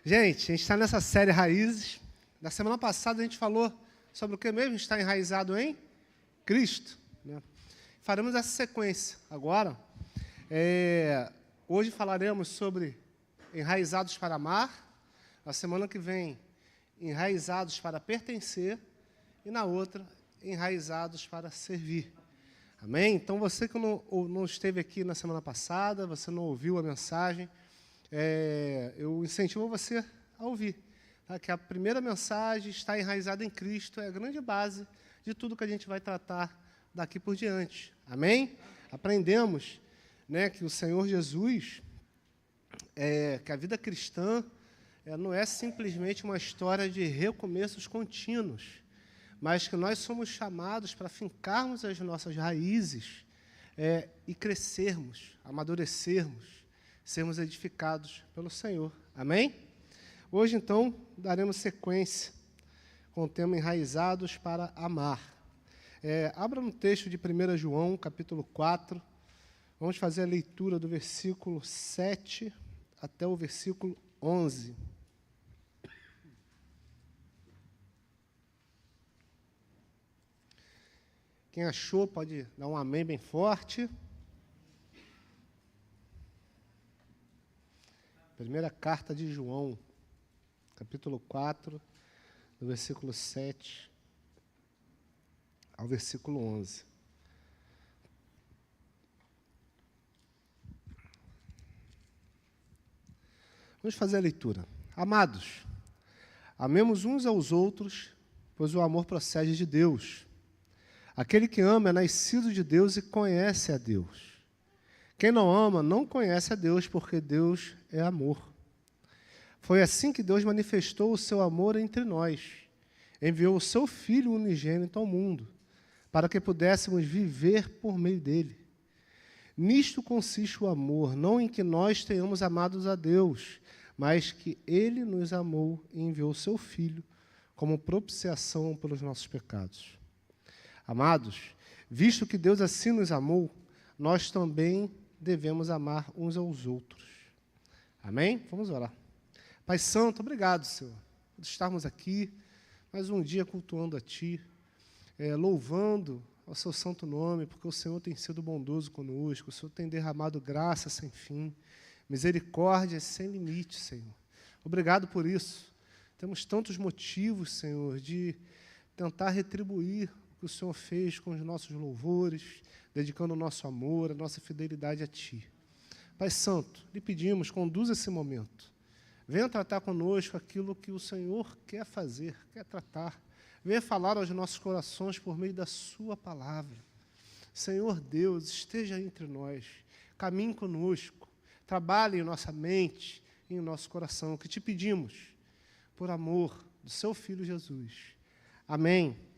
Gente, a gente está nessa série Raízes. Na semana passada a gente falou sobre o que mesmo? Está enraizado em Cristo, né? Faremos essa sequência agora. Hoje falaremos sobre enraizados para amar. Na semana que vem, enraizados para pertencer. E na outra, enraizados para servir. Amém? Então, você que não esteve aqui na semana passada, você não ouviu a mensagem, eu incentivo você a ouvir. Tá? Que a primeira mensagem está enraizada em Cristo, é a grande base de tudo que a gente vai tratar daqui por diante. Amém? Aprendemos, né, que o Senhor Jesus, que a vida cristã não é simplesmente uma história de recomeços contínuos, mas que nós somos chamados para fincarmos as nossas raízes e crescermos, amadurecermos, sermos edificados pelo Senhor. Amém? Hoje, então, daremos sequência com o tema Enraizados para Amar. Abra no texto de 1 João, capítulo 4. Vamos fazer a leitura do versículo 7 até o versículo 11. Quem achou pode dar um amém bem forte. Primeira carta de João, capítulo 4, do versículo 7 ao versículo 11. Vamos fazer a leitura. Amados, amemos uns aos outros, pois o amor procede de Deus. Aquele que ama é nascido de Deus e conhece a Deus. Quem não ama não conhece a Deus, porque Deus é amor. Foi assim que Deus manifestou o seu amor entre nós. Enviou o seu Filho unigênito ao mundo, para que pudéssemos viver por meio dele. Nisto consiste o amor, não em que nós tenhamos amado a Deus, mas que ele nos amou e enviou o seu Filho como propiciação pelos nossos pecados. Amados, visto que Deus assim nos amou, nós também devemos amar uns aos outros. Amém? Vamos orar. Pai Santo, obrigado, Senhor, por estarmos aqui, mais um dia cultuando a Ti, louvando ao Seu santo nome, porque o Senhor tem sido bondoso conosco, o Senhor tem derramado graça sem fim, misericórdia sem limite, Senhor. Obrigado por isso. Temos tantos motivos, Senhor, de tentar retribuir que o Senhor fez com os nossos louvores, dedicando o nosso amor, a nossa fidelidade a Ti. Pai Santo, lhe pedimos, conduza esse momento. Venha tratar conosco aquilo que o Senhor quer fazer, quer tratar. Venha falar aos nossos corações por meio da Sua palavra. Senhor Deus, esteja entre nós, caminhe conosco, trabalhe em nossa mente e em nosso coração, que Te pedimos, por amor do Seu Filho Jesus. Amém.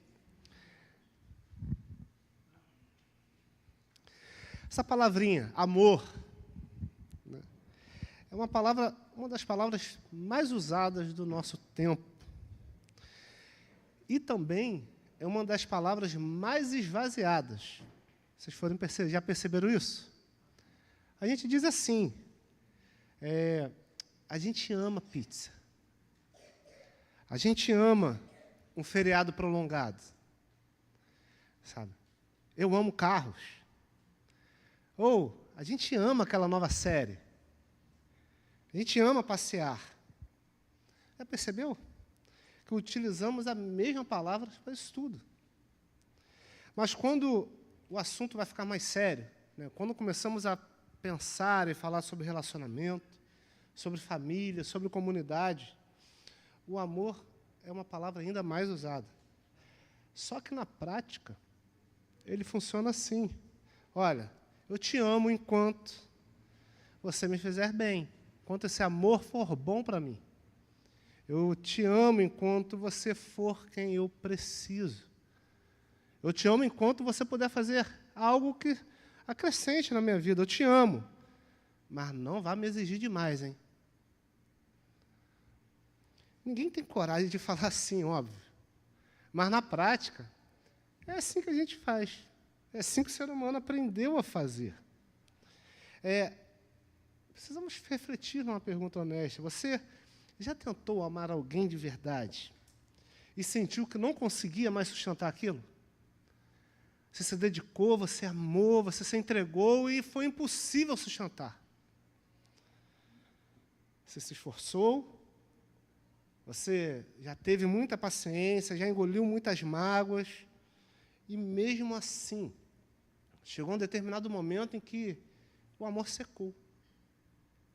Essa palavrinha, amor, né, é uma das palavras mais usadas do nosso tempo. E também é uma das palavras mais esvaziadas. Vocês já perceberam isso? A gente diz assim, a gente ama pizza. A gente ama um feriado prolongado. Sabe? Eu amo carros. Ou, a gente ama aquela nova série. A gente ama passear. Já percebeu? Que utilizamos a mesma palavra para isso tudo. Mas quando o assunto vai ficar mais sério, né, quando começamos a pensar e falar sobre relacionamento, sobre família, sobre comunidade, o amor é uma palavra ainda mais usada. Só que na prática, ele funciona assim. Olha, eu te amo enquanto você me fizer bem, enquanto esse amor for bom para mim. Eu te amo enquanto você for quem eu preciso. Eu te amo enquanto você puder fazer algo que acrescente na minha vida. Eu te amo, mas não vá me exigir demais, hein? Ninguém tem coragem de falar assim, óbvio. Mas na prática, é assim que a gente faz. É assim que o ser humano aprendeu a fazer. precisamos refletir numa pergunta honesta. Você já tentou amar alguém de verdade e sentiu que não conseguia mais sustentar aquilo? Você se dedicou, você amou, você se entregou e foi impossível sustentar. Você se esforçou, você já teve muita paciência, já engoliu muitas mágoas, e mesmo assim, chegou um determinado momento em que o amor secou.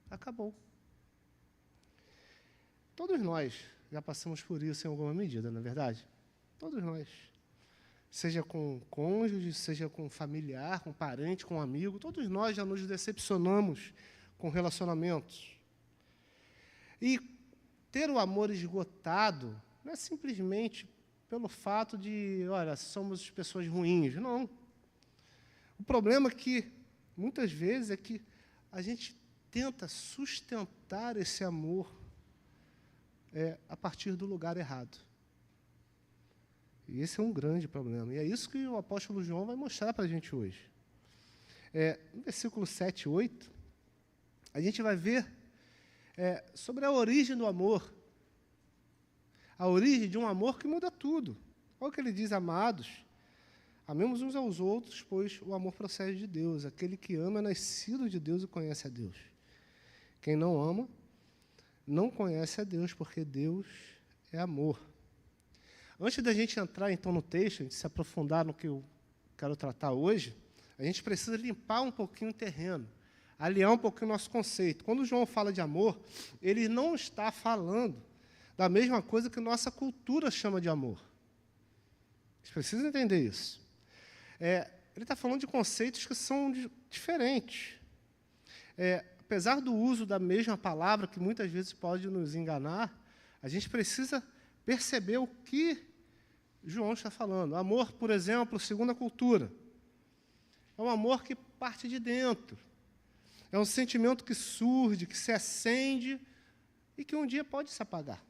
Acabou. Todos nós já passamos por isso em alguma medida, não é verdade? Todos nós. Seja com cônjuge, seja com familiar, com parente, com amigo, todos nós já nos decepcionamos com relacionamentos. E ter o amor esgotado não é simplesmente pelo fato de, olha, somos pessoas ruins. Não. O problema muitas vezes, é que a gente tenta sustentar esse amor a partir do lugar errado. E esse é um grande problema. E é isso que o apóstolo João vai mostrar para a gente hoje. No versículo 7 e 8, a gente vai ver sobre a origem do amor. A origem de um amor que muda tudo. Olha o que ele diz: amados, amemos uns aos outros, pois o amor procede de Deus. Aquele que ama é nascido de Deus e conhece a Deus. Quem não ama, não conhece a Deus, porque Deus é amor. Antes da gente entrar, então, no texto, a gente se aprofundar no que eu quero tratar hoje, a gente precisa limpar um pouquinho o terreno, alinhar um pouquinho o nosso conceito. Quando João fala de amor, ele não está falando da mesma coisa que nossa cultura chama de amor. Vocês precisam entender isso. Ele está falando de conceitos que são diferentes. Apesar do uso da mesma palavra, que muitas vezes pode nos enganar, a gente precisa perceber o que João está falando. Amor, por exemplo, segundo a cultura, é um amor que parte de dentro. É um sentimento que surge, que se acende e que um dia pode se apagar.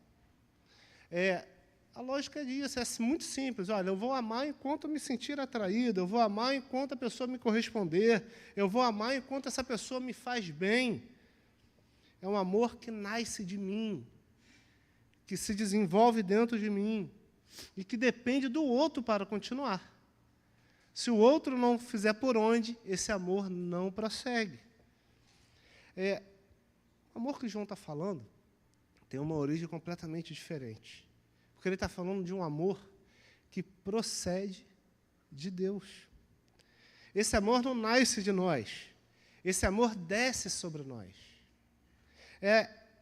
A lógica disso é muito simples. Olha, eu vou amar enquanto me sentir atraído, eu vou amar enquanto a pessoa me corresponder, eu vou amar enquanto essa pessoa me faz bem. É um amor que nasce de mim, que se desenvolve dentro de mim e que depende do outro para continuar. Se o outro não fizer por onde, esse amor não prossegue. O amor que João está falando tem uma origem completamente diferente. Porque ele está falando de um amor que procede de Deus. Esse amor não nasce de nós. Esse amor desce sobre nós.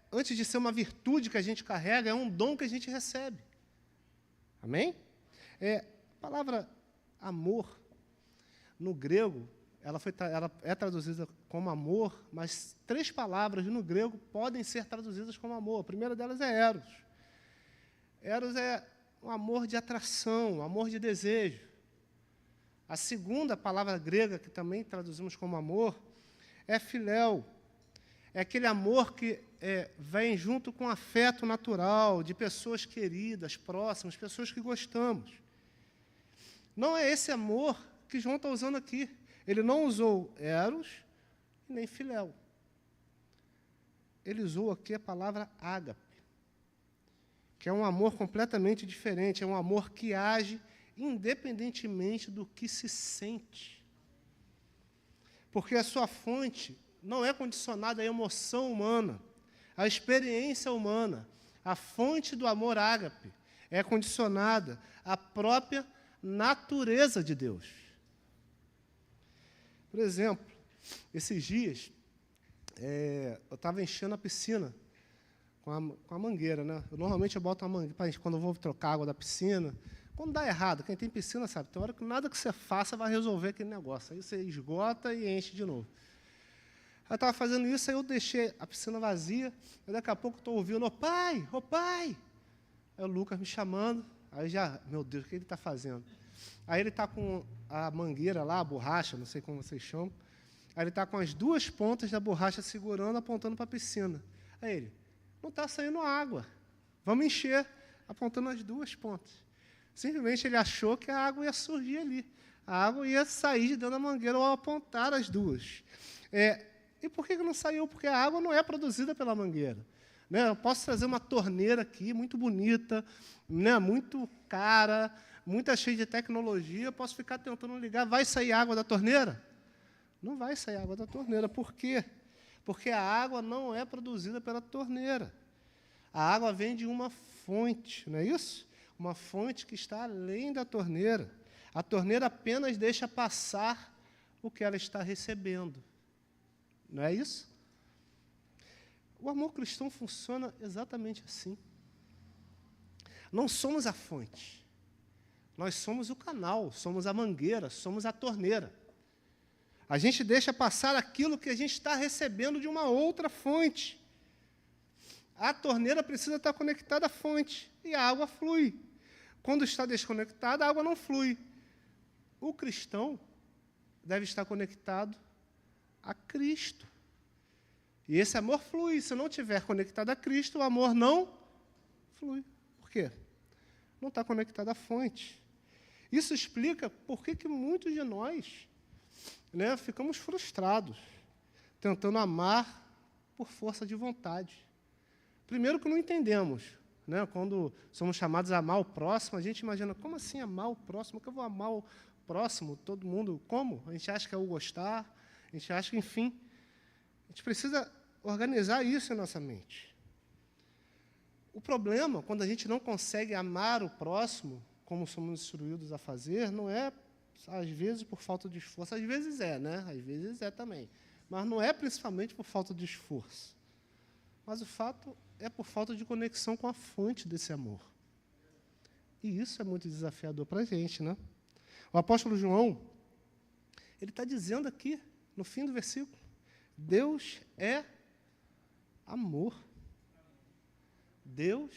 Antes de ser uma virtude que a gente carrega, é um dom que a gente recebe. Amém? A palavra amor, no grego, ela é traduzida como amor, mas 3 palavras no grego podem ser traduzidas como amor. A primeira delas é eros. Eros é um amor de atração, um amor de desejo. A segunda palavra grega, que também traduzimos como amor, é filéu. É aquele amor que vem junto com afeto natural, de pessoas queridas, próximas, pessoas que gostamos. Não é esse amor que João está usando aqui. Ele não usou eros nem filéu. Ele usou aqui a palavra ágape, que é um amor completamente diferente, é um amor que age independentemente do que se sente. Porque a sua fonte não é condicionada à emoção humana, à experiência humana. A fonte do amor ágape é condicionada à própria natureza de Deus. Por exemplo, esses dias, eu estava enchendo a piscina com a mangueira, né? Normalmente eu boto a mangueira, quando eu vou trocar água da piscina. Quando dá errado, quem tem piscina sabe, tem hora que nada que você faça vai resolver aquele negócio. Aí você esgota e enche de novo. Eu estava fazendo isso, aí eu deixei a piscina vazia, e daqui a pouco estou ouvindo: ô pai, ô pai! Aí o Lucas me chamando, aí já, meu Deus, o que ele está fazendo? Aí ele está com a mangueira lá, a borracha, não sei como vocês chamam, aí ele está com as 2 pontas da borracha segurando, apontando para a piscina. Aí ele: não está saindo água, vamos encher, apontando as 2 pontas. Simplesmente ele achou que a água ia surgir ali. A água ia sair de dentro da mangueira ao apontar as 2. E por que não saiu? Porque a água não é produzida pela mangueira. Né? Eu posso trazer uma torneira aqui, muito bonita, né? Muito cara, muito cheia de tecnologia, eu posso ficar tentando ligar, vai sair água da torneira? Não vai sair água da torneira. Por quê? Porque a água não é produzida pela torneira. A água vem de uma fonte, não é isso? Uma fonte que está além da torneira. A torneira apenas deixa passar o que ela está recebendo. Não é isso? O amor cristão funciona exatamente assim. Não somos a fonte. Nós somos o canal, somos a mangueira, somos a torneira. A gente deixa passar aquilo que a gente está recebendo de uma outra fonte. A torneira precisa estar conectada à fonte e a água flui. Quando está desconectada, a água não flui. O cristão deve estar conectado a Cristo. E esse amor flui. Se não estiver conectado a Cristo, o amor não flui. Por quê? Não está conectado à fonte. Isso explica por que muitos de nós, né, ficamos frustrados, tentando amar por força de vontade. Primeiro que não entendemos. Né, quando somos chamados a amar o próximo, a gente imagina, como assim amar o próximo? Que eu vou amar o próximo, todo mundo? Como? A gente acha que é o gostar, a gente acha que, enfim, a gente precisa organizar isso em nossa mente. O problema, quando a gente não consegue amar o próximo, como somos instruídos a fazer, não é, às vezes, por falta de esforço. Às vezes é, né? Às vezes é também. Mas não é principalmente por falta de esforço. Mas o fato é por falta de conexão com a fonte desse amor. E isso é muito desafiador para a gente, né? O apóstolo João, ele está dizendo aqui, no fim do versículo, Deus é amor. Deus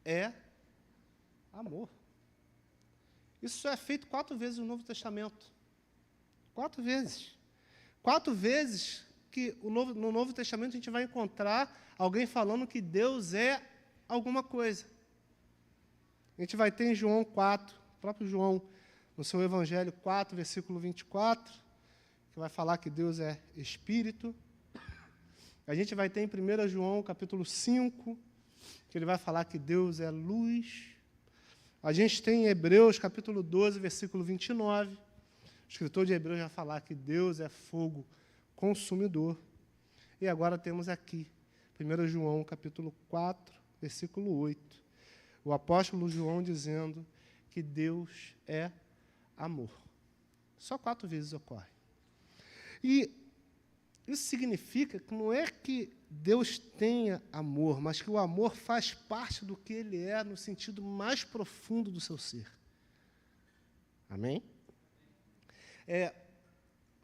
é amor. Isso só é feito 4 vezes no Novo Testamento. 4 vezes. 4 vezes que no Novo Testamento a gente vai encontrar alguém falando que Deus é alguma coisa. A gente vai ter em João 4, o próprio João, no seu Evangelho 4, versículo 24, que vai falar que Deus é Espírito. A gente vai ter em 1 João, capítulo 5, que ele vai falar que Deus é luz. A gente tem em Hebreus, capítulo 12, versículo 29. O escritor de Hebreus vai falar que Deus é fogo consumidor. E agora temos aqui, 1 João, capítulo 4, versículo 8. O apóstolo João dizendo que Deus é amor. Só 4 vezes ocorre. E isso significa que não é que Deus tenha amor, mas que o amor faz parte do que Ele é no sentido mais profundo do seu ser. Amém?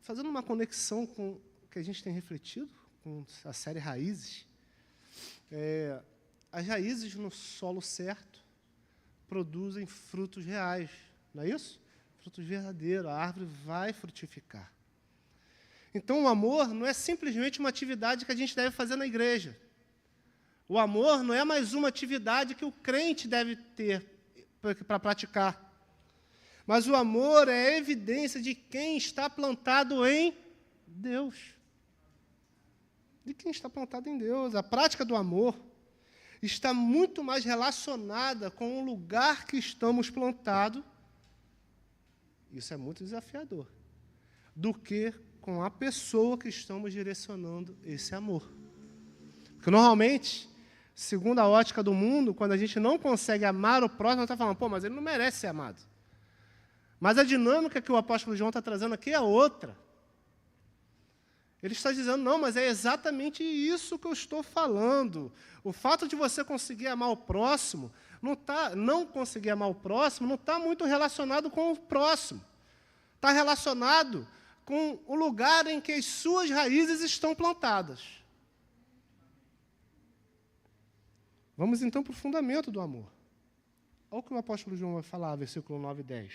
Fazendo uma conexão com o que a gente tem refletido, com a série Raízes, as raízes no solo certo produzem frutos reais, não é isso? Frutos verdadeiros, a árvore vai frutificar. Então, o amor não é simplesmente uma atividade que a gente deve fazer na igreja. O amor não é mais uma atividade que o crente deve ter para praticar. Mas o amor é a evidência de quem está plantado em Deus. De quem está plantado em Deus. A prática do amor está muito mais relacionada com o lugar que estamos plantados, isso é muito desafiador, do que com a pessoa que estamos direcionando esse amor. Porque, normalmente, segundo a ótica do mundo, quando a gente não consegue amar o próximo, a gente está falando, pô, mas ele não merece ser amado. Mas a dinâmica que o apóstolo João está trazendo aqui é outra. Ele está dizendo, não, mas é exatamente isso que eu estou falando. O fato de você conseguir amar o próximo, não conseguir amar o próximo, não está muito relacionado com o próximo. Está relacionado com o lugar em que as suas raízes estão plantadas. Vamos, então, para o fundamento do amor. Olha o que o apóstolo João vai falar, versículo 9 e 10.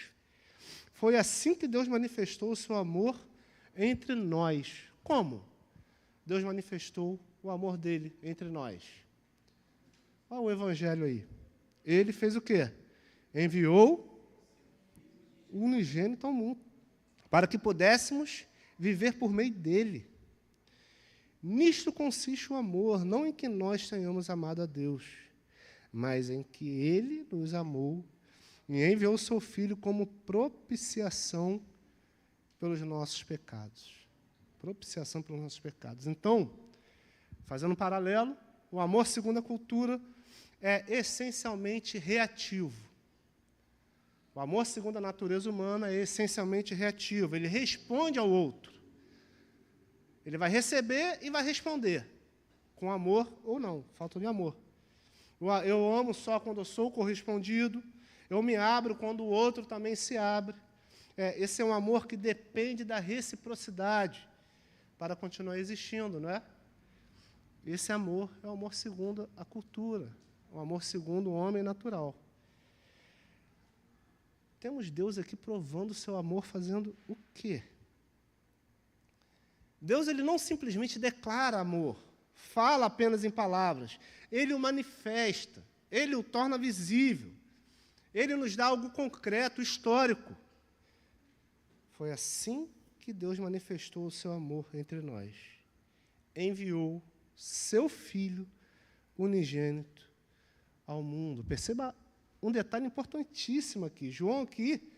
Foi assim que Deus manifestou o seu amor entre nós. Como? Deus manifestou o amor dele entre nós. Olha o evangelho aí. Ele fez o quê? Enviou o unigênito ao mundo, para que pudéssemos viver por meio dele. Nisto consiste o amor, não em que nós tenhamos amado a Deus, mas em que Ele nos amou e enviou o seu Filho como propiciação pelos nossos pecados. Propiciação pelos nossos pecados. Então, fazendo um paralelo, o amor segundo a cultura é essencialmente reativo. O amor segundo a natureza humana é essencialmente reativo. Ele responde ao outro. Ele vai receber e vai responder, com amor ou não, falta de amor. Eu amo só quando eu sou correspondido, eu me abro quando o outro também se abre. Esse é um amor que depende da reciprocidade para continuar existindo, não é? Esse amor é o amor segundo a cultura, o amor segundo o homem natural. Temos Deus aqui provando o seu amor fazendo o quê? Deus ele não simplesmente declara amor, fala apenas em palavras. Ele o manifesta, ele o torna visível. Ele nos dá algo concreto, histórico. Foi assim que Deus manifestou o seu amor entre nós. Enviou seu Filho unigênito ao mundo. Perceba um detalhe importantíssimo aqui. João aqui,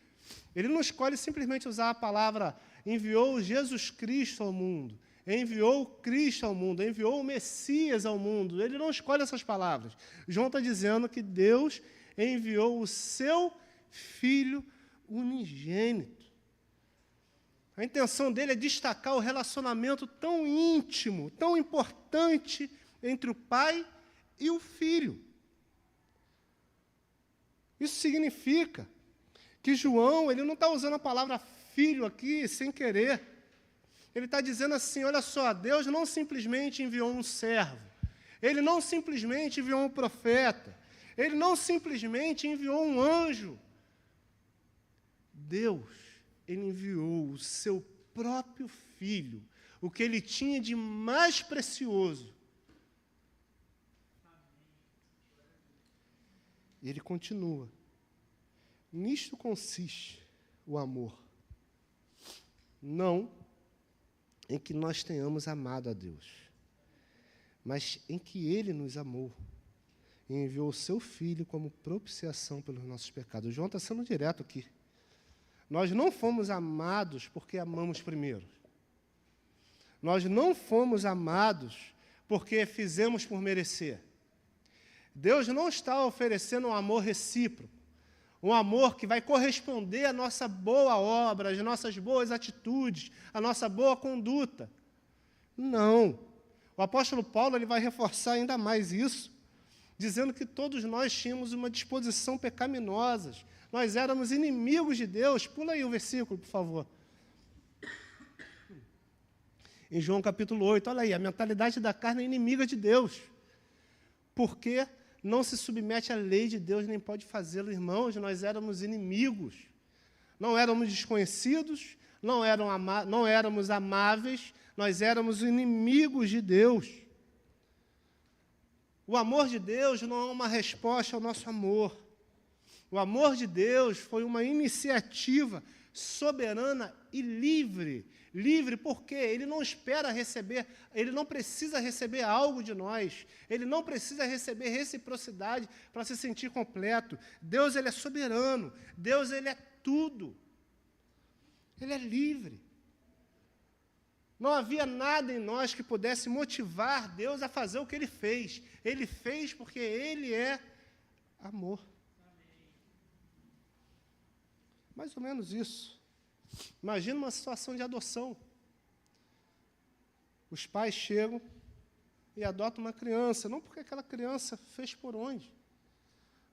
ele não escolhe simplesmente usar a palavra enviou Jesus Cristo ao mundo, enviou Cristo ao mundo, enviou o Messias ao mundo. Ele não escolhe essas palavras. João está dizendo que Deus enviou o seu Filho unigênito. A intenção dele é destacar o relacionamento tão íntimo, tão importante entre o Pai e o Filho. Isso significa que João ele não está usando a palavra filho aqui sem querer. Ele está dizendo assim, olha só, Deus não simplesmente enviou um servo, Ele não simplesmente enviou um profeta, Ele não simplesmente enviou um anjo. Deus, Ele enviou o seu próprio Filho, o que Ele tinha de mais precioso. E Ele continua. Nisto consiste o amor. Não em que nós tenhamos amado a Deus, mas em que Ele nos amou e enviou o seu Filho como propiciação pelos nossos pecados. João está sendo direto aqui. Nós não fomos amados porque amamos primeiro. Nós não fomos amados porque fizemos por merecer. Deus não está oferecendo um amor recíproco, um amor que vai corresponder à nossa boa obra, às nossas boas atitudes, à nossa boa conduta. Não. O apóstolo Paulo ele vai reforçar ainda mais isso, dizendo que todos nós tínhamos uma disposição pecaminosa. Nós éramos inimigos de Deus. Pula aí o versículo, por favor. Em João capítulo 8, olha aí, a mentalidade da carne é inimiga de Deus. Porque não se submete à lei de Deus, nem pode fazê-lo, irmãos. Nós éramos inimigos, não éramos desconhecidos, não éramos amáveis, nós éramos inimigos de Deus. O amor de Deus não é uma resposta ao nosso amor. O amor de Deus foi uma iniciativa soberana e livre. Livre porque Ele não espera receber, Ele não precisa receber algo de nós, Ele não precisa receber reciprocidade para se sentir completo. Deus ele é soberano, Deus ele é tudo. Ele é livre. Não havia nada em nós que pudesse motivar Deus a fazer o que Ele fez. Ele fez porque Ele é amor. Mais ou menos isso. Imagina uma situação de adoção. Os pais chegam e adotam uma criança, não porque aquela criança fez por onde.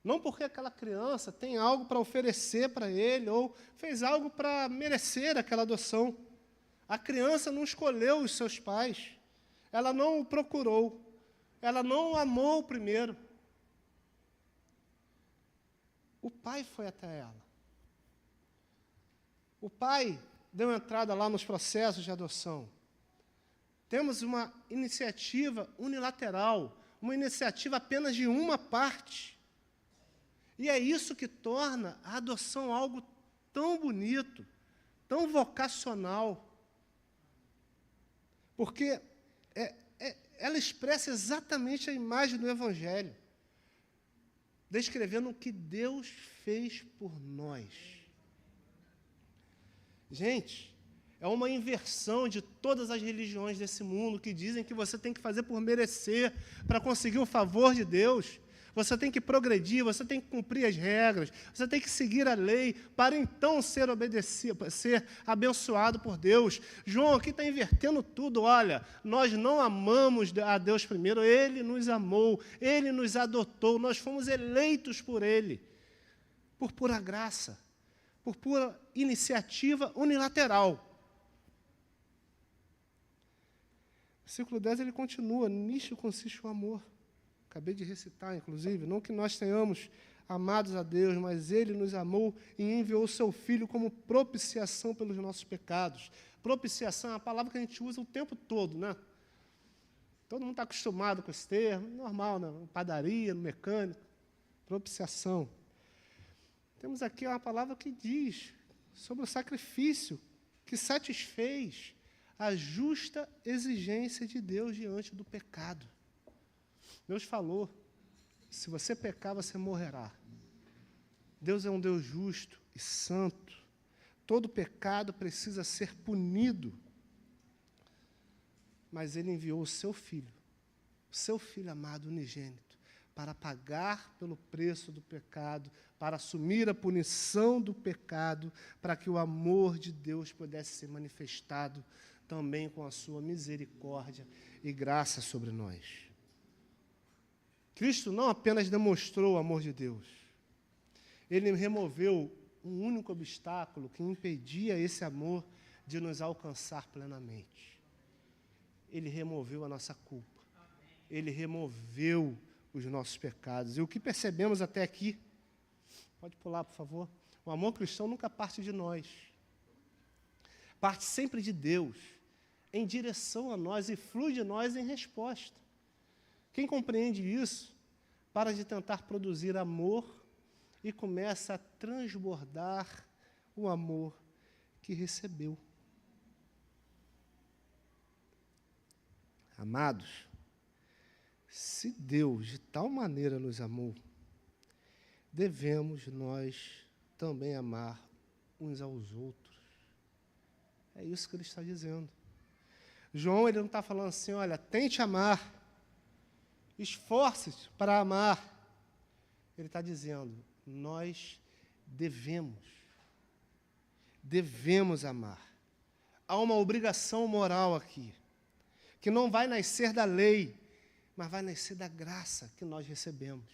Não porque aquela criança tem algo para oferecer para ele ou fez algo para merecer aquela adoção. A criança não escolheu os seus pais. Ela não o procurou. Ela não o amou primeiro. O pai foi até ela. O pai deu entrada lá nos processos de adoção. Temos uma iniciativa unilateral, uma iniciativa apenas de uma parte. E é isso que torna a adoção algo tão bonito, tão vocacional. Porque ela expressa exatamente a imagem do Evangelho, descrevendo o que Deus fez por nós. Gente, é uma inversão de todas as religiões desse mundo que dizem que você tem que fazer por merecer, para conseguir o favor de Deus. Você tem que progredir, você tem que cumprir as regras, você tem que seguir a lei para então ser obedecido, ser abençoado por Deus. João aqui está invertendo tudo. Olha, nós não amamos a Deus primeiro, Ele nos amou, Ele nos adotou, nós fomos eleitos por Ele, por pura graça, por pura iniciativa unilateral. Versículo 10, ele continua: nisto consiste o amor. Acabei de recitar, inclusive, não que nós tenhamos amados a Deus, mas Ele nos amou e enviou o Seu Filho como propiciação pelos nossos pecados. Propiciação é uma palavra que a gente usa o tempo todo, né? Todo mundo está acostumado com esse termo, normal, né? Padaria, no mecânico. Propiciação. Temos aqui uma palavra que diz sobre o sacrifício que satisfez a justa exigência de Deus diante do pecado. Deus falou, se você pecar, você morrerá. Deus é um Deus justo e santo. Todo pecado precisa ser punido. Mas Ele enviou o Seu Filho amado unigênito, para pagar pelo preço do pecado, para assumir a punição do pecado, para que o amor de Deus pudesse ser manifestado também com a sua misericórdia e graça sobre nós. Cristo não apenas demonstrou o amor de Deus, Ele removeu um único obstáculo que impedia esse amor de nos alcançar plenamente. Ele removeu a nossa culpa. Ele removeu os nossos pecados. E o que percebemos até aqui, pode pular, por favor, o amor cristão nunca parte de nós. Parte sempre de Deus, em direção a nós e flui de nós em resposta. Quem compreende isso, para de tentar produzir amor e começa a transbordar o amor que recebeu. Amados, se Deus de tal maneira nos amou, devemos nós também amar uns aos outros. É isso que ele está dizendo. João, ele não está falando assim, olha, tente amar, esforce-se para amar. Ele está dizendo, nós devemos amar. Há uma obrigação moral aqui, que não vai nascer da lei, mas vai nascer da graça que nós recebemos.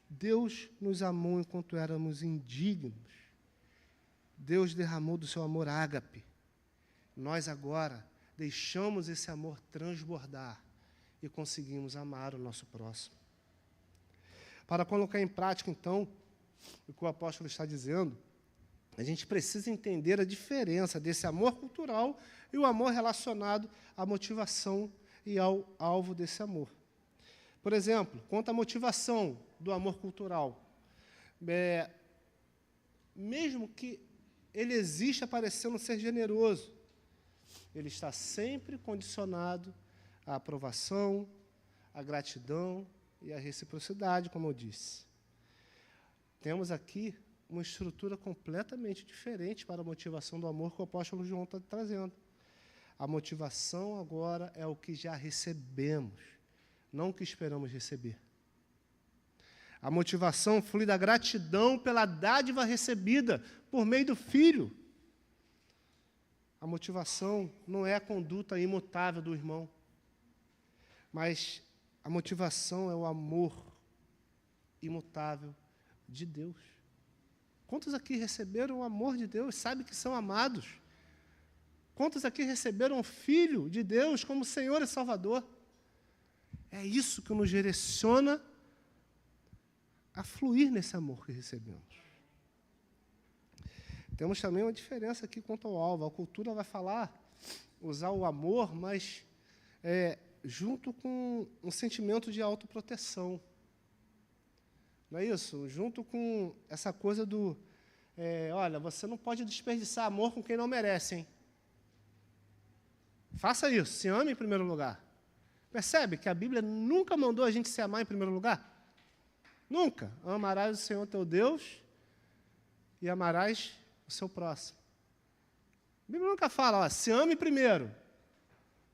Deus nos amou enquanto éramos indignos. Deus derramou do seu amor ágape. Nós agora deixamos esse amor transbordar e conseguimos amar o nosso próximo. Para colocar em prática, então, o que o apóstolo está dizendo, a gente precisa entender a diferença desse amor cultural e o amor relacionado à motivação e ao alvo desse amor. Por exemplo, quanto à motivação do amor cultural, mesmo que ele exista parecendo ser generoso, ele está sempre condicionado à aprovação, à gratidão e à reciprocidade, como eu disse. Temos aqui uma estrutura completamente diferente para a motivação do amor que o apóstolo João está trazendo. A motivação agora é o que já recebemos, não o que esperamos receber. A motivação flui da gratidão pela dádiva recebida por meio do Filho. A motivação não é a conduta imutável do irmão, mas a motivação é o amor imutável de Deus. Quantos aqui receberam o amor de Deus, sabem que são amados? Quantos aqui receberam o Filho de Deus como Senhor e Salvador? É isso que nos direciona a fluir nesse amor que recebemos. Temos também uma diferença aqui quanto ao alvo. A cultura vai usar o amor, mas junto com um sentimento de autoproteção. Não é isso? Junto com essa coisa do, olha, você não pode desperdiçar amor com quem não merece, hein? Faça isso, se ame em primeiro lugar. Percebe que a Bíblia nunca mandou a gente se amar em primeiro lugar? Nunca. Amarás o Senhor teu Deus e amarás o seu próximo. A Bíblia nunca fala, se ame primeiro.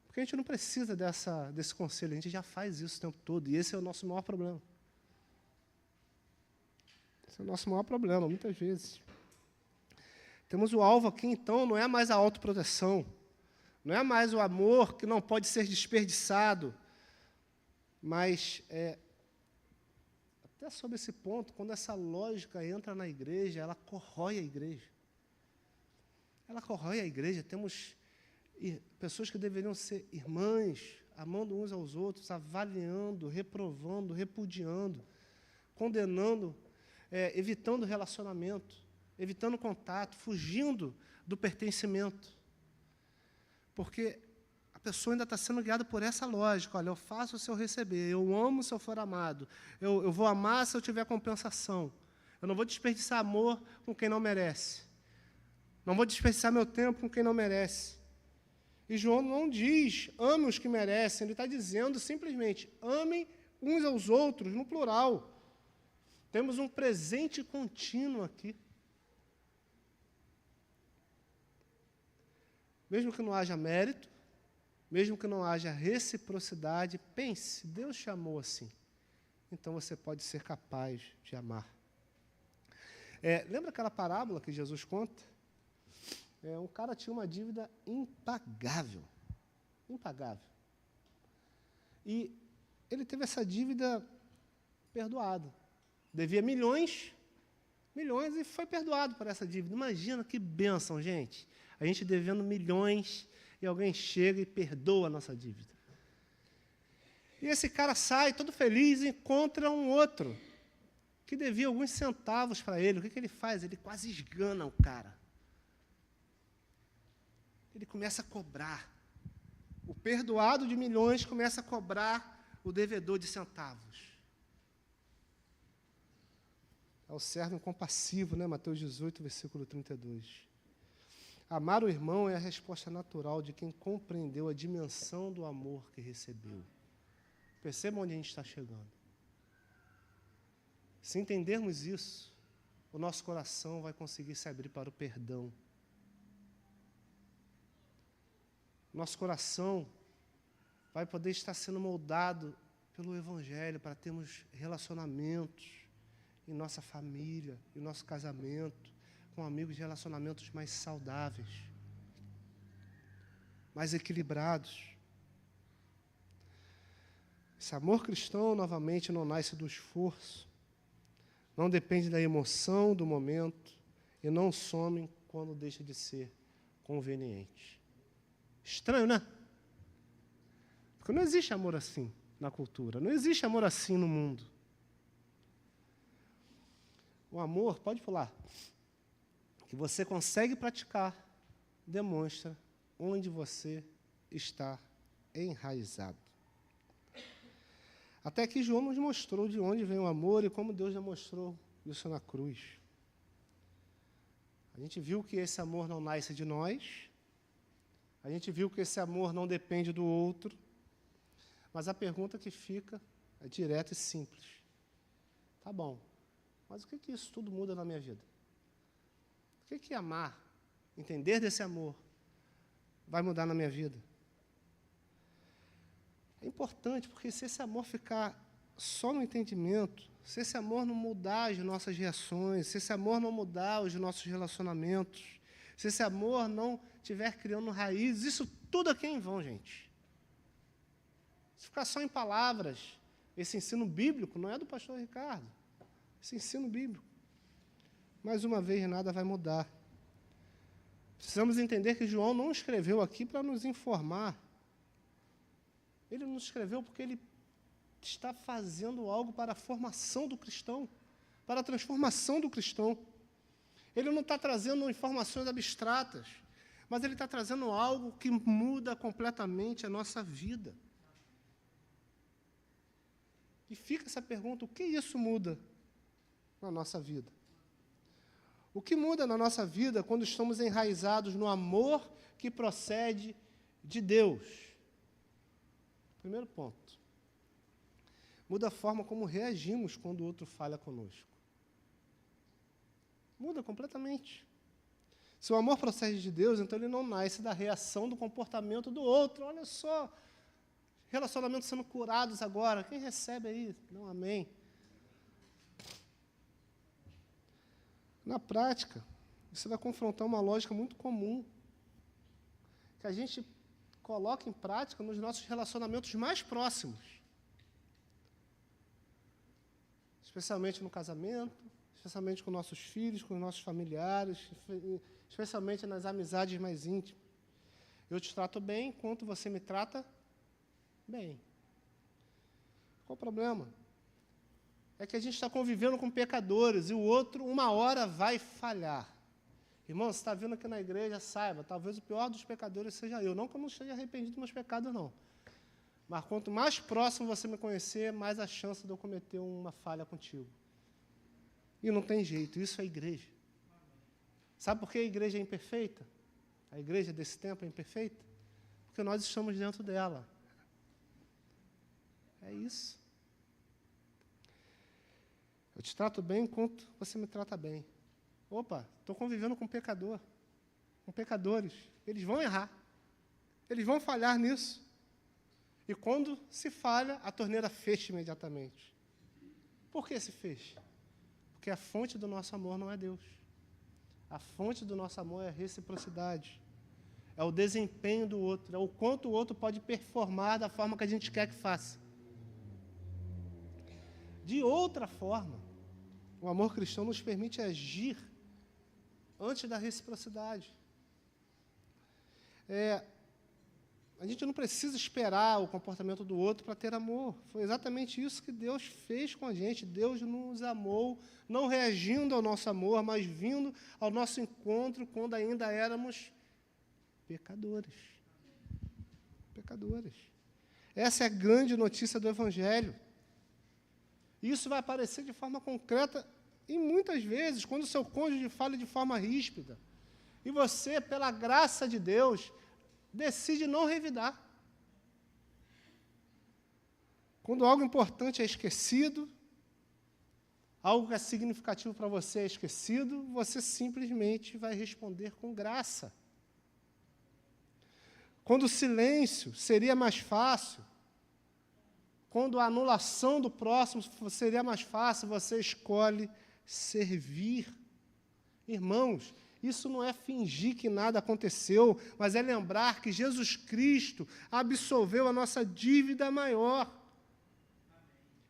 Porque a gente não precisa desse conselho, a gente já faz isso o tempo todo, e esse é o nosso maior problema. Esse é o nosso maior problema, muitas vezes. Temos o alvo aqui, então, não é mais a autoproteção, não é mais o amor que não pode ser desperdiçado, mas, até sobre esse ponto, quando essa lógica entra na igreja, ela corrói a igreja. Ela corrói a igreja. Temos pessoas que deveriam ser irmãs, amando uns aos outros, avaliando, reprovando, repudiando, condenando, evitando relacionamento, evitando contato, fugindo do pertencimento. Porque a pessoa ainda está sendo guiada por essa lógica. Olha, eu faço se eu receber, eu amo se eu for amado, eu vou amar se eu tiver compensação. Eu não vou desperdiçar amor com quem não merece. Não vou desperdiçar meu tempo com quem não merece. E João não diz, ame os que merecem, ele está dizendo simplesmente, amem uns aos outros, no plural. Temos um presente contínuo aqui. Mesmo que não haja mérito, mesmo que não haja reciprocidade, pense, Deus chamou assim. Então você pode ser capaz de amar. Lembra aquela parábola que Jesus conta? Um cara tinha uma dívida impagável. Impagável. E ele teve essa dívida perdoada. Devia milhões, e foi perdoado por essa dívida. Imagina que bênção, gente. A gente devendo milhões e alguém chega e perdoa a nossa dívida. E esse cara sai todo feliz e encontra um outro que devia alguns centavos para ele. O que ele faz? Ele quase esgana o cara. Ele começa a cobrar. O perdoado de milhões começa a cobrar o devedor de centavos. É o servo incompassivo, né? Mateus 18, versículo 32. Amar o irmão é a resposta natural de quem compreendeu a dimensão do amor que recebeu. Perceba onde a gente está chegando. Se entendermos isso, o nosso coração vai conseguir se abrir para o perdão. Nosso coração vai poder estar sendo moldado pelo Evangelho para termos relacionamentos em nossa família, em nosso casamento, com amigos, relacionamentos mais saudáveis, mais equilibrados. Esse amor cristão, novamente, não nasce do esforço, não depende da emoção do momento e não some quando deixa de ser conveniente. Estranho, né? Porque não existe amor assim na cultura, não existe amor assim no mundo. O amor, pode falar, que você consegue praticar, demonstra onde você está enraizado. Até aqui João nos mostrou de onde vem o amor e como Deus demonstrou isso na cruz. A gente viu que esse amor não nasce de nós, a gente viu que esse amor não depende do outro, mas a pergunta que fica é direta e simples. Tá bom, mas o que isso tudo muda na minha vida? O que amar, entender desse amor, vai mudar na minha vida? É importante, porque se esse amor ficar só no entendimento, se esse amor não mudar as nossas reações, se esse amor não mudar os nossos relacionamentos, se esse amor não estiver criando raízes, isso tudo aqui é em vão, gente. Se ficar só em palavras, esse ensino bíblico não é do pastor Ricardo, esse ensino bíblico, mais uma vez nada vai mudar. Precisamos entender que João não escreveu aqui para nos informar. Ele nos escreveu porque ele está fazendo algo para a formação do cristão, para a transformação do cristão. Ele não está trazendo informações abstratas, mas ele está trazendo algo que muda completamente a nossa vida. E fica essa pergunta, o que isso muda na nossa vida? O que muda na nossa vida quando estamos enraizados no amor que procede de Deus. Primeiro ponto. Muda a forma como reagimos quando o outro falha conosco. Muda completamente. Se o amor procede de Deus, então ele não nasce da reação do comportamento do outro. Olha só, relacionamentos sendo curados agora. Quem recebe aí? Não, amém. Na prática, você vai confrontar uma lógica muito comum, que a gente coloca em prática nos nossos relacionamentos mais próximos. Especialmente no casamento, especialmente com nossos filhos, com os nossos familiares, especialmente nas amizades mais íntimas. Eu te trato bem enquanto você me trata bem. Qual o problema? É que a gente está convivendo com pecadores e o outro, uma hora, vai falhar. Irmão, você está vindo aqui na igreja, saiba, talvez o pior dos pecadores seja eu. Não que eu não esteja arrependido dos meus pecados, não. Mas quanto mais próximo você me conhecer, mais a chance de eu cometer uma falha contigo. E não tem jeito, isso é igreja. Sabe por que a igreja é imperfeita? A igreja desse tempo é imperfeita? Porque nós estamos dentro dela. É isso. Eu te trato bem enquanto você me trata bem. Opa, estou convivendo com um pecador, com pecadores. Eles vão errar. Eles vão falhar nisso. E quando se falha, a torneira fecha imediatamente. Por que se fecha? Porque a fonte do nosso amor não é Deus. A fonte do nosso amor é a reciprocidade. É o desempenho do outro. É o quanto o outro pode performar da forma que a gente quer que faça. De outra forma, o amor cristão nos permite agir antes da reciprocidade. A gente não precisa esperar o comportamento do outro para ter amor. Foi exatamente isso que Deus fez com a gente. Deus nos amou, não reagindo ao nosso amor, mas vindo ao nosso encontro quando ainda éramos pecadores. Pecadores. Essa é a grande notícia do Evangelho. Isso vai aparecer de forma concreta e muitas vezes quando o seu cônjuge fala de forma ríspida. E você, pela graça de Deus, decide não revidar. Quando algo importante é esquecido, algo que é significativo para você é esquecido, você simplesmente vai responder com graça. Quando o silêncio seria mais fácil, quando a anulação do próximo seria mais fácil, você escolhe servir. Irmãos, isso não é fingir que nada aconteceu, mas é lembrar que Jesus Cristo absolveu a nossa dívida maior.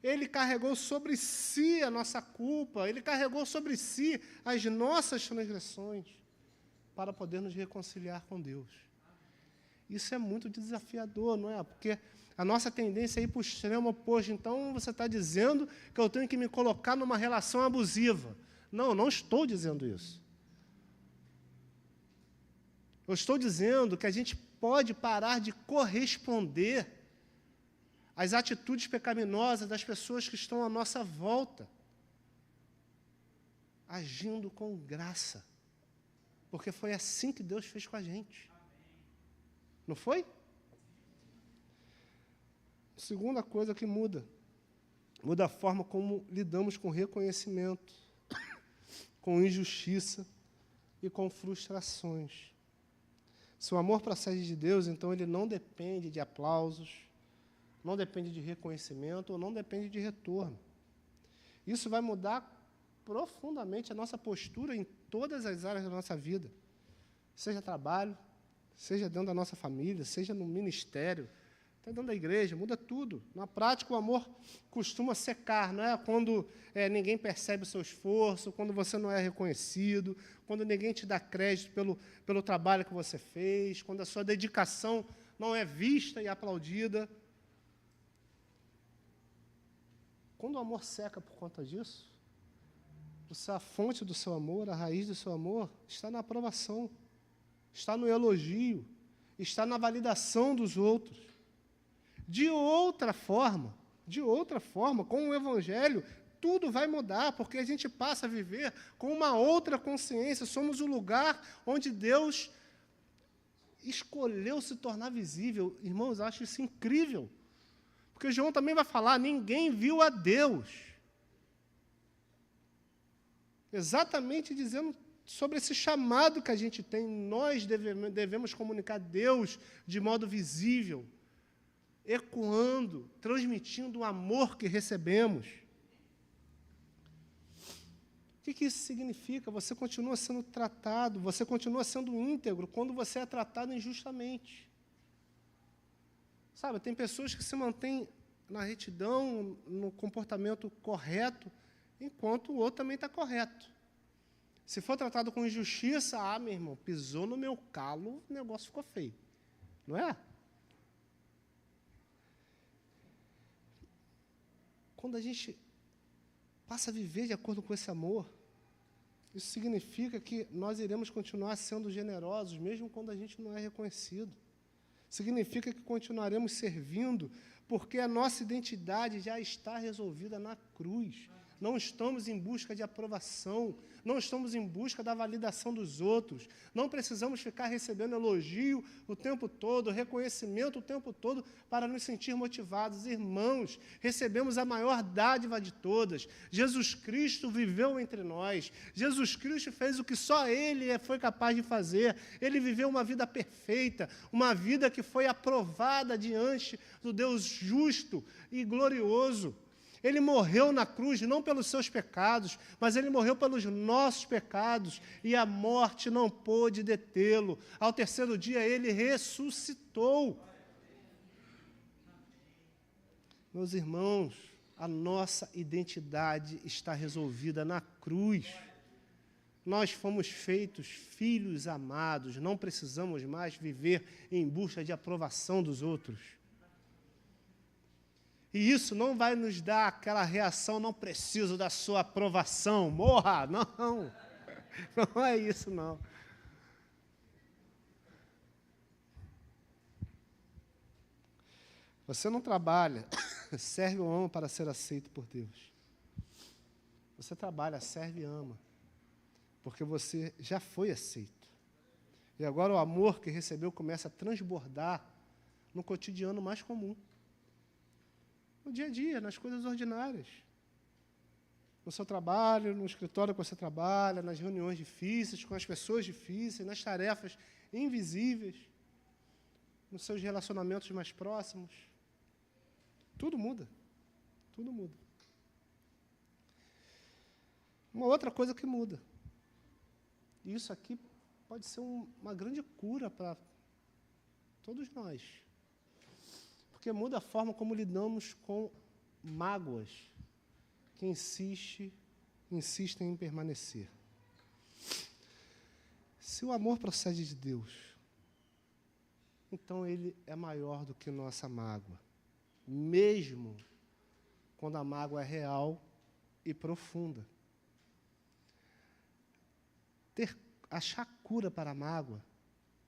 Ele carregou sobre si a nossa culpa, Ele carregou sobre si as nossas transgressões para poder nos reconciliar com Deus. Isso é muito desafiador, não é? Porque a nossa tendência é ir para o extremo oposto. Então, você está dizendo que eu tenho que me colocar numa relação abusiva. Não, eu não estou dizendo isso. Eu estou dizendo que a gente pode parar de corresponder às atitudes pecaminosas das pessoas que estão à nossa volta, agindo com graça. Porque foi assim que Deus fez com a gente. Não foi? Segunda coisa que muda a forma como lidamos com reconhecimento, com injustiça e com frustrações. Se o amor procede de Deus, então ele não depende de aplausos, não depende de reconhecimento, ou não depende de retorno. Isso vai mudar profundamente a nossa postura em todas as áreas da nossa vida, seja trabalho, seja dentro da nossa família, seja no ministério, até dentro da igreja, muda tudo. Na prática, o amor costuma secar, não é? Quando ninguém percebe o seu esforço, quando você não é reconhecido, quando ninguém te dá crédito pelo trabalho que você fez, quando a sua dedicação não é vista e aplaudida. Quando o amor seca por conta disso, a fonte do seu amor, a raiz do seu amor, está na aprovação, está no elogio, está na validação dos outros. De outra forma, com o Evangelho, tudo vai mudar, porque a gente passa a viver com uma outra consciência. Somos o lugar onde Deus escolheu se tornar visível. Irmãos, eu acho isso incrível. Porque João também vai falar, ninguém viu a Deus. Exatamente dizendo sobre esse chamado que a gente tem. Nós devemos comunicar Deus de modo visível, ecoando, transmitindo o amor que recebemos. O que isso significa? Você continua sendo tratado, você continua sendo íntegro quando você é tratado injustamente. Sabe, tem pessoas que se mantêm na retidão, no comportamento correto, enquanto o outro também está correto. Se for tratado com injustiça, meu irmão, pisou no meu calo, o negócio ficou feio. Não é? Quando a gente passa a viver de acordo com esse amor, isso significa que nós iremos continuar sendo generosos, mesmo quando a gente não é reconhecido. Significa que continuaremos servindo, porque a nossa identidade já está resolvida na cruz. Não estamos em busca de aprovação, não estamos em busca da validação dos outros, não precisamos ficar recebendo elogio o tempo todo, reconhecimento o tempo todo, para nos sentir motivados. Irmãos, recebemos a maior dádiva de todas. Jesus Cristo viveu entre nós, Jesus Cristo fez o que só Ele foi capaz de fazer. Ele viveu uma vida perfeita, uma vida que foi aprovada diante do Deus justo e glorioso. Ele morreu na cruz, não pelos seus pecados, mas Ele morreu pelos nossos pecados, e a morte não pôde detê-lo. Ao terceiro dia, Ele ressuscitou. Meus irmãos, a nossa identidade está resolvida na cruz. Nós fomos feitos filhos amados, não precisamos mais viver em busca de aprovação dos outros. E isso não vai nos dar aquela reação, não preciso da sua aprovação, morra, não. Não é isso, não. Você não trabalha, serve ou ama para ser aceito por Deus. Você trabalha, serve e ama, porque você já foi aceito. E agora o amor que recebeu começa a transbordar no cotidiano mais comum. No dia a dia, nas coisas ordinárias. No seu trabalho, no escritório que você trabalha, nas reuniões difíceis, com as pessoas difíceis, nas tarefas invisíveis, nos seus relacionamentos mais próximos. Tudo muda. Tudo muda. Uma outra coisa que muda. E isso aqui pode ser uma grande cura para todos nós. Porque muda a forma como lidamos com mágoas que insistem em permanecer. Se o amor procede de Deus, então ele é maior do que nossa mágoa, mesmo quando a mágoa é real e profunda. Achar cura para a mágoa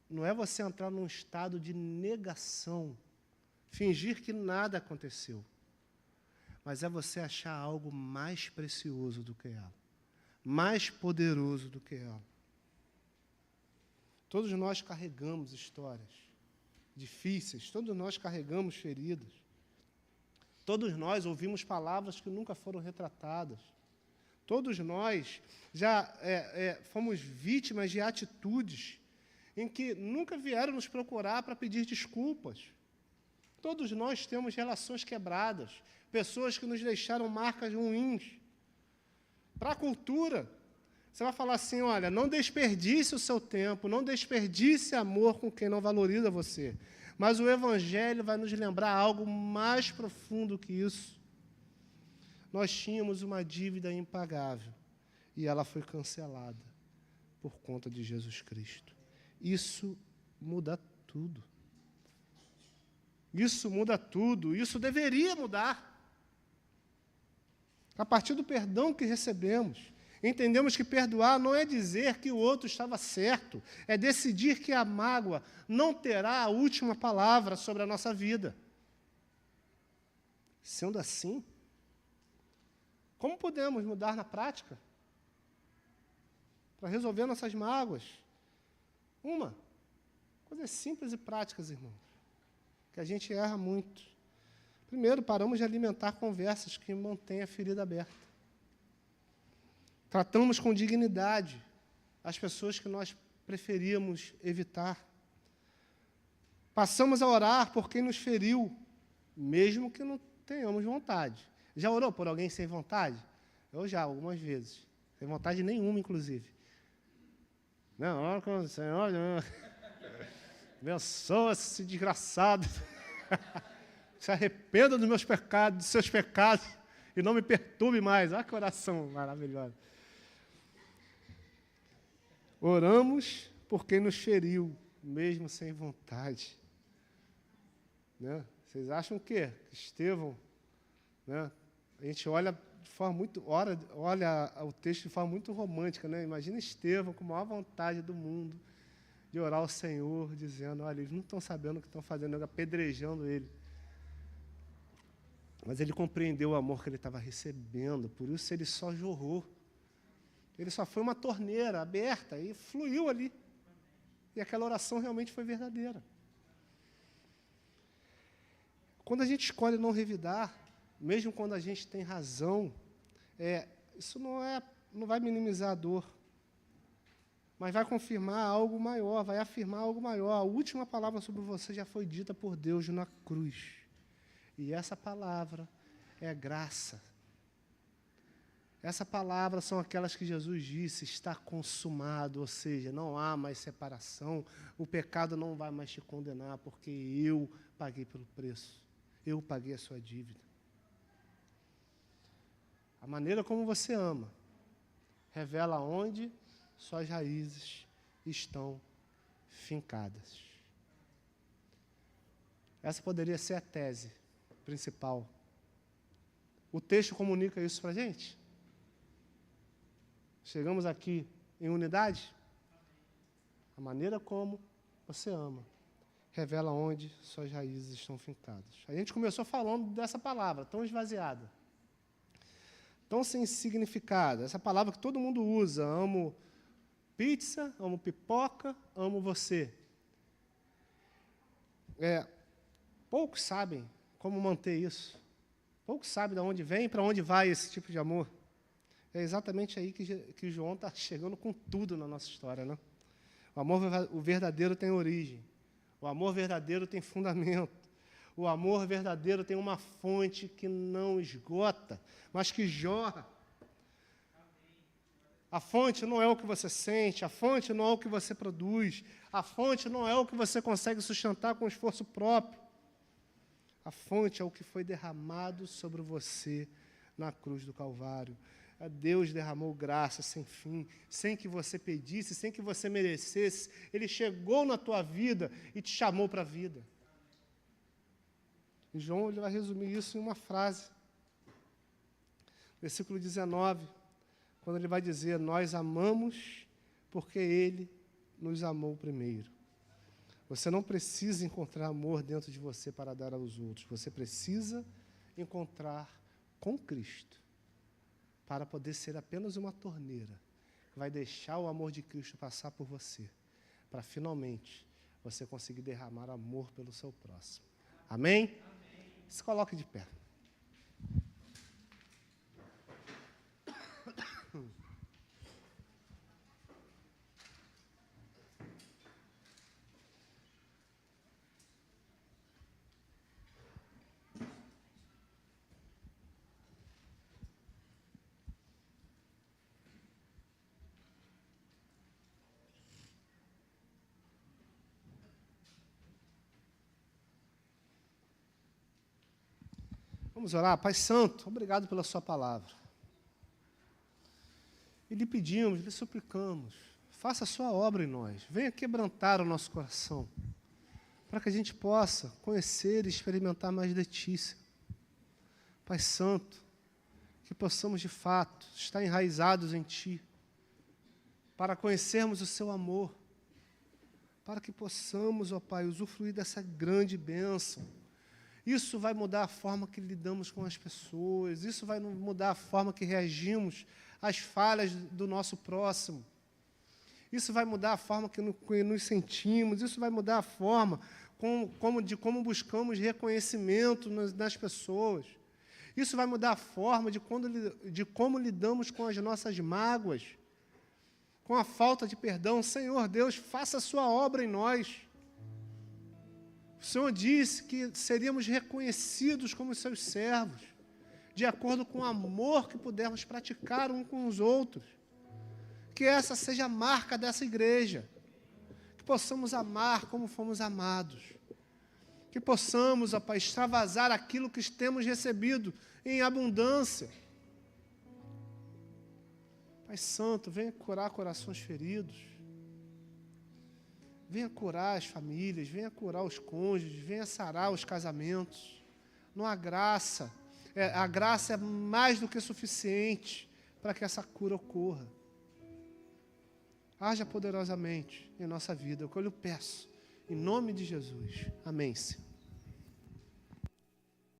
não é você entrar num estado de negação, fingir que nada aconteceu, mas é você achar algo mais precioso do que ela, mais poderoso do que ela. Todos nós carregamos histórias difíceis, todos nós carregamos feridas, todos nós ouvimos palavras que nunca foram retratadas, todos nós já fomos vítimas de atitudes em que nunca vieram nos procurar para pedir desculpas. Todos nós temos relações quebradas, pessoas que nos deixaram marcas ruins. Para a cultura, você vai falar assim, olha, não desperdice o seu tempo, não desperdice amor com quem não valoriza você. Mas o Evangelho vai nos lembrar algo mais profundo que isso. Nós tínhamos uma dívida impagável e ela foi cancelada por conta de Jesus Cristo. Isso muda tudo. Isso muda tudo, isso deveria mudar. A partir do perdão que recebemos, entendemos que perdoar não é dizer que o outro estava certo, é decidir que a mágoa não terá a última palavra sobre a nossa vida. Sendo assim, como podemos mudar na prática? Para resolver nossas mágoas? Coisas simples e práticas, irmãos, que a gente erra muito. Primeiro, paramos de alimentar conversas que mantêm a ferida aberta. Tratamos com dignidade as pessoas que nós preferíamos evitar. Passamos a orar por quem nos feriu, mesmo que não tenhamos vontade. Já orou por alguém sem vontade? Eu já, algumas vezes. Sem vontade nenhuma, inclusive. Não, ora com o Senhor, não. Abençoa esse desgraçado. Se arrependa dos meus pecados, dos seus pecados, e não me perturbe mais. Olha que oração maravilhosa. Oramos por quem nos feriu, mesmo sem vontade. Né? Vocês acham o quê? Que Estevão, né? A gente olha de forma muito, olha o texto de forma muito romântica, né? Imagina Estevão com a maior vontade do mundo de orar ao Senhor, dizendo, olha, eles não estão sabendo o que estão fazendo, apedrejando ele. Mas ele compreendeu o amor que ele estava recebendo, por isso ele só jorrou. Ele só foi uma torneira aberta e fluiu ali. E aquela oração realmente foi verdadeira. Quando a gente escolhe não revidar, mesmo quando a gente tem razão, isso não vai minimizar a dor, mas vai confirmar algo maior, vai afirmar algo maior. A última palavra sobre você já foi dita por Deus na cruz. E essa palavra é graça. Essa palavra são aquelas que Jesus disse, está consumado, ou seja, não há mais separação, o pecado não vai mais te condenar, porque eu paguei pelo preço, eu paguei a sua dívida. A maneira como você ama revela onde suas raízes estão fincadas. Essa poderia ser a tese principal. O texto comunica isso para a gente? Chegamos aqui em unidade? A maneira como você ama revela onde suas raízes estão fincadas. A gente começou falando dessa palavra, tão esvaziada, tão sem significado. Essa palavra que todo mundo usa, amo pizza, amo pipoca, amo você. Poucos sabem como manter isso. Poucos sabem de onde vem e para onde vai esse tipo de amor. É exatamente aí que João está chegando com tudo na nossa história, né? O amor o verdadeiro tem origem. O amor verdadeiro tem fundamento. O amor verdadeiro tem uma fonte que não esgota, mas que jorra. A fonte não é o que você sente, a fonte não é o que você produz, a fonte não é o que você consegue sustentar com esforço próprio. A fonte é o que foi derramado sobre você na cruz do Calvário. Deus derramou graça sem fim, sem que você pedisse, sem que você merecesse. Ele chegou na tua vida e te chamou para a vida. E João ele vai resumir isso em uma frase. Versículo 19, quando ele vai dizer, nós amamos porque ele nos amou primeiro. Você não precisa encontrar amor dentro de você para dar aos outros. Você precisa encontrar com Cristo para poder ser apenas uma torneira que vai deixar o amor de Cristo passar por você, para finalmente você conseguir derramar amor pelo seu próximo. Amém? Amém. Se coloque de pé. Vamos orar. Pai Santo, obrigado pela sua palavra. E lhe pedimos, lhe suplicamos, faça a sua obra em nós. Venha quebrantar o nosso coração, para que a gente possa conhecer e experimentar mais de Ti. Pai Santo, que possamos de fato estar enraizados em Ti, para conhecermos o Seu amor, para que possamos, ó Pai, usufruir dessa grande bênção. Isso vai mudar a forma que lidamos com as pessoas, isso vai mudar a forma que reagimos às falhas do nosso próximo. Isso vai mudar a forma que nos sentimos, isso vai mudar a forma de como buscamos reconhecimento nas pessoas. Isso vai mudar a forma de como lidamos com as nossas mágoas, com a falta de perdão. Senhor Deus, faça a sua obra em nós. O Senhor disse que seríamos reconhecidos como seus servos, de acordo com o amor que pudermos praticar uns com os outros. Que essa seja a marca dessa igreja. Que possamos amar como fomos amados. Que possamos, ó Pai, extravasar aquilo que temos recebido em abundância. Pai Santo, venha curar corações feridos. Venha curar as famílias, venha curar os cônjuges, venha sarar os casamentos. Não há graça. A graça é mais do que suficiente para que essa cura ocorra. Haja poderosamente em nossa vida, é o que eu lhe peço. Em nome de Jesus. Amém.